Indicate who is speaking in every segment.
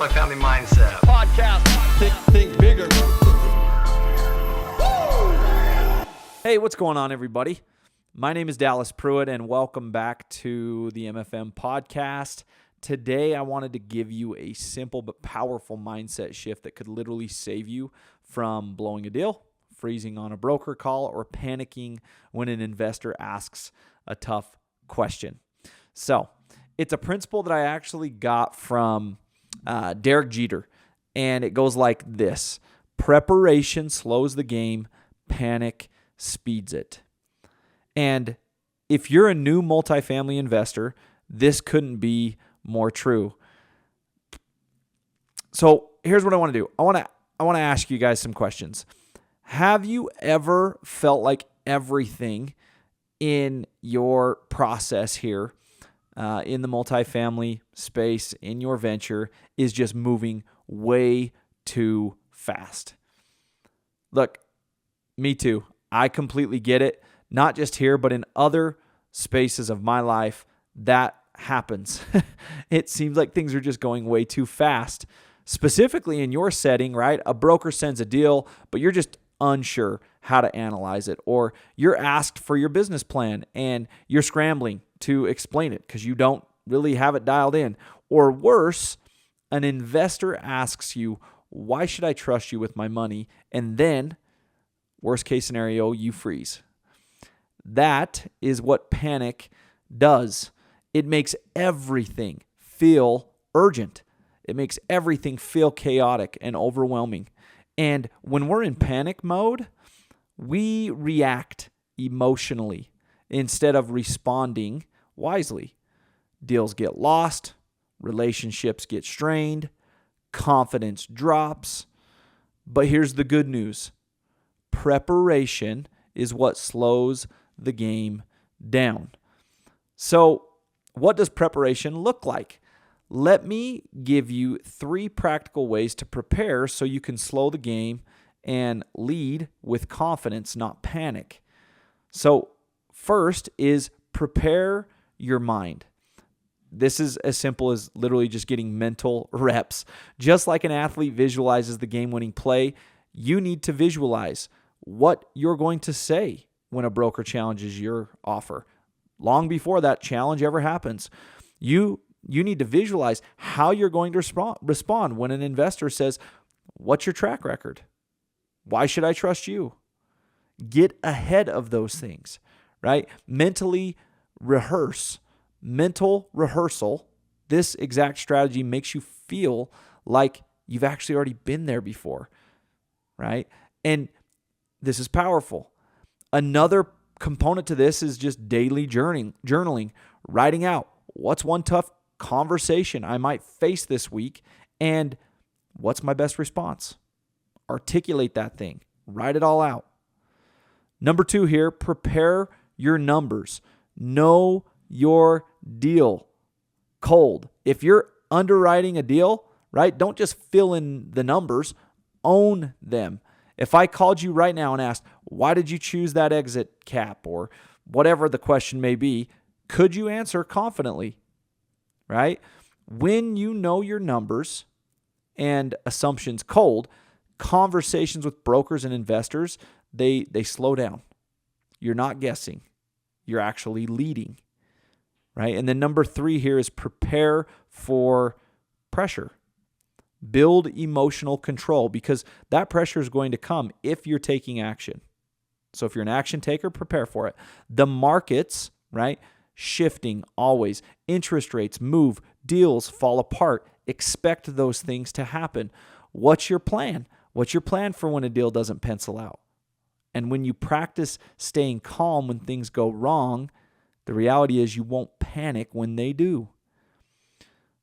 Speaker 1: Multifamily Mindset
Speaker 2: podcast. Think bigger.
Speaker 3: Hey, what's going on, everybody? My name is Dallas Pruitt, and welcome back to the MFM podcast. Today, I wanted to give you a simple but powerful mindset shift that could literally save you from blowing a deal, freezing on a broker call, or panicking when an investor asks a tough question. So, it's a principle that I actually got from Derek Jeter, and it goes like this: preparation slows the game, panic speeds it. And if you're a new multifamily investor, this couldn't be more true. So here's what I want to do. I want to ask you guys some questions. Have you ever felt like everything in your process here in the multifamily space, in your venture, is just moving way too fast? Look, me too. I completely get it. Not just here, but in other spaces of my life, that happens. It seems like things are just going way too fast. Specifically in your setting, right? A broker sends a deal, but you're just unsure how to analyze it. Or you're asked for your business plan and you're scrambling to explain it because you don't really have it dialed in. Or worse, an investor asks you, why should I trust you with my money? And then, worst case scenario, you freeze. That is what panic does. It makes everything feel urgent. It makes everything feel chaotic and overwhelming. And when we're in panic mode, we react emotionally instead of responding wisely. Deals get lost, relationships get strained, confidence drops. But here's the good news. Preparation is what slows the game down. So, what does preparation look like? Let me give you 3 practical ways to prepare so you can slow the game and lead with confidence, not panic. So, first is prepare your mind. This is as simple as literally just getting mental reps. Just like an athlete visualizes the game-winning play, you need to visualize what you're going to say when a broker challenges your offer. Long before that challenge ever happens, you need to visualize how you're going to respond when an investor says, what's your track record? Why should I trust you? Get ahead of those things, right? Mentally rehearse. Mental rehearsal, this exact strategy makes you feel like you've actually already been there before, right? And this is powerful. Another component to this is just daily journaling, writing out what's one tough conversation I might face this week and what's my best response. Articulate that thing. Write it all out. Number 2 here, prepare your numbers. Know your deal cold. If you're underwriting a deal, right, don't just fill in the numbers, own them. If I called you right now and asked, why did you choose that exit cap, or whatever the question may be, could you answer confidently, right? When you know your numbers and assumptions cold, conversations with brokers and investors, they slow down. You're not guessing. You're actually leading, right? And then number 3 here is prepare for pressure. Build emotional control, because that pressure is going to come if you're taking action. So if you're an action taker, prepare for it. The markets, right, shifting always. Interest rates move, deals fall apart. Expect those things to happen. What's your plan? What's your plan for when a deal doesn't pencil out? And when you practice staying calm when things go wrong, the reality is you won't panic when they do.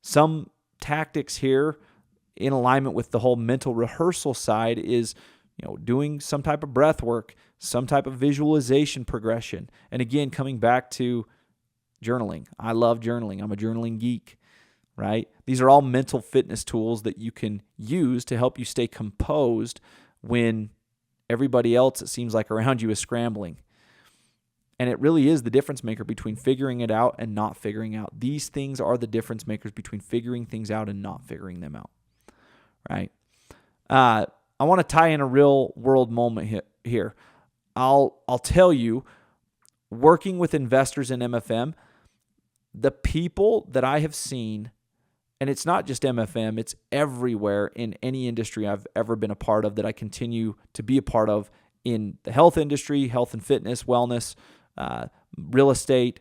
Speaker 3: Some tactics here in alignment with the whole mental rehearsal side is, doing some type of breath work, some type of visualization progression. And again, coming back to journaling. I love journaling. I'm a journaling geek, right? These are all mental fitness tools that you can use to help you stay composed when everybody else, it seems like, around you is scrambling. And it really is the difference maker between figuring it out and not figuring out. These things are the difference makers between figuring things out and not figuring them out. right? I want to tie in a real world moment here. I'll tell you, working with investors in MFM, the people that I have seen, and it's not just MFM, it's everywhere in any industry I've ever been a part of that I continue to be a part of in the health industry, health and fitness, wellness, real estate,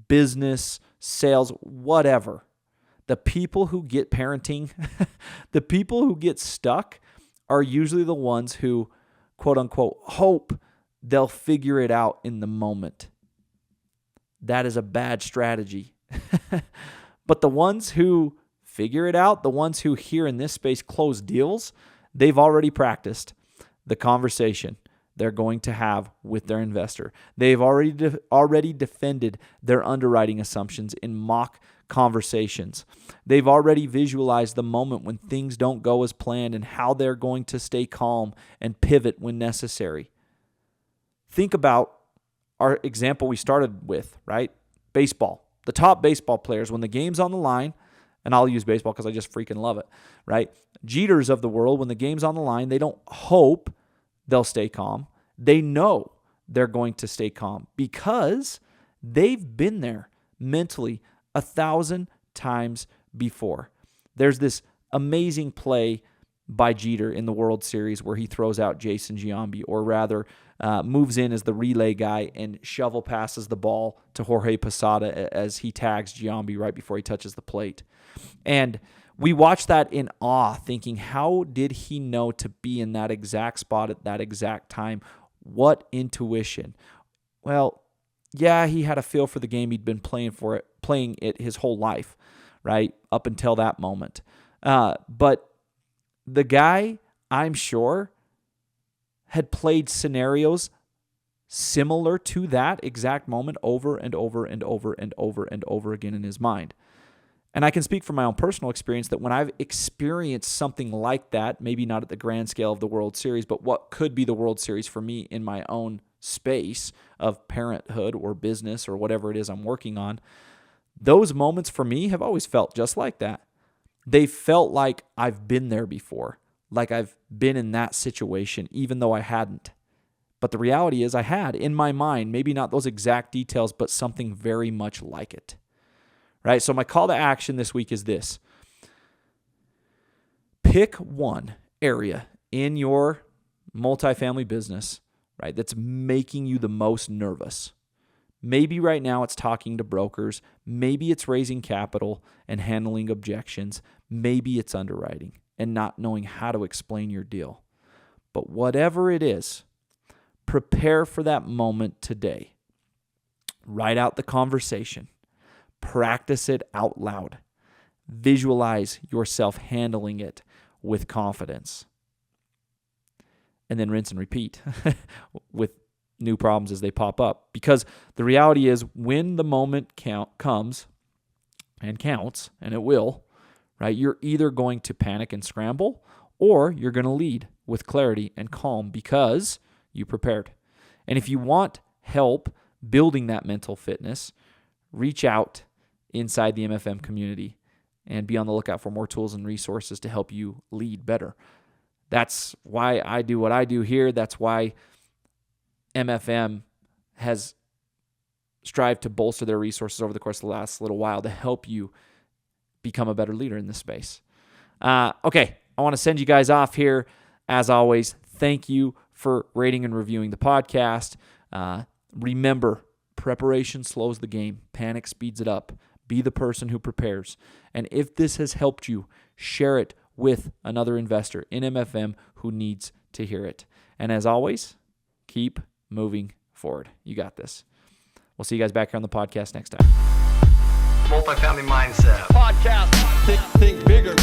Speaker 3: business, sales, whatever. The people who get parenting, the people who get stuck are usually the ones who, quote unquote, hope they'll figure it out in the moment. That is a bad strategy. But the ones who figure it out, the ones who here in this space close deals, they've already practiced the conversation they're going to have with their investor. They've already defended their underwriting assumptions in mock conversations. They've already visualized the moment when things don't go as planned and how they're going to stay calm and pivot when necessary. Think about our example we started with, right? Baseball. The top baseball players, when the game's on the line, and I'll use baseball because I just freaking love it, right? Jeters of the world, when the game's on the line, they don't hope they'll stay calm. They know they're going to stay calm because they've been there mentally 1,000 times before. There's this amazing play by Jeter in the World Series where he throws out Jason Giambi, or rather moves in as the relay guy and shovel passes the ball to Jorge Posada as he tags Giambi right before he touches the plate. And we watch that in awe, thinking, how did he know to be in that exact spot at that exact time? What intuition? Well, yeah, he had a feel for the game. He'd been playing it his whole life, right? Up until that moment. But the guy, I'm sure, had played scenarios similar to that exact moment over and over and over and over and over again in his mind. And I can speak from my own personal experience that when I've experienced something like that, maybe not at the grand scale of the World Series, but what could be the World Series for me in my own space of parenthood or business or whatever it is I'm working on, those moments for me have always felt just like that. They felt like I've been there before, like I've been in that situation, even though I hadn't. But the reality is I had in my mind, maybe not those exact details, but something very much like it. Right? So my call to action this week is this. Pick one area in your multifamily business, right, that's making you the most nervous. Maybe right now it's talking to brokers. Maybe it's raising capital and handling objections. Maybe it's underwriting and not knowing how to explain your deal. But whatever it is, prepare for that moment today. Write out the conversation. Practice it out loud. Visualize yourself handling it with confidence. And then rinse and repeat with new problems as they pop up. Because the reality is when the moment comes and counts, and it will, right, you're either going to panic and scramble or you're going to lead with clarity and calm because you prepared. And if you want help building that mental fitness, reach out inside the MFM community and be on the lookout for more tools and resources to help you lead better. That's why I do what I do here. That's why MFM has strived to bolster their resources over the course of the last little while to help you become a better leader in this space. Okay, I want to send you guys off here. As always, thank you for rating and reviewing the podcast. Remember, preparation slows the game. Panic speeds it up. Be the person who prepares. And if this has helped you, share it with another investor in MFM who needs to hear it. And as always, keep moving forward. You got this. We'll see you guys back here on the podcast next time.
Speaker 1: Multifamily Mindset.
Speaker 2: Podcast. Think bigger.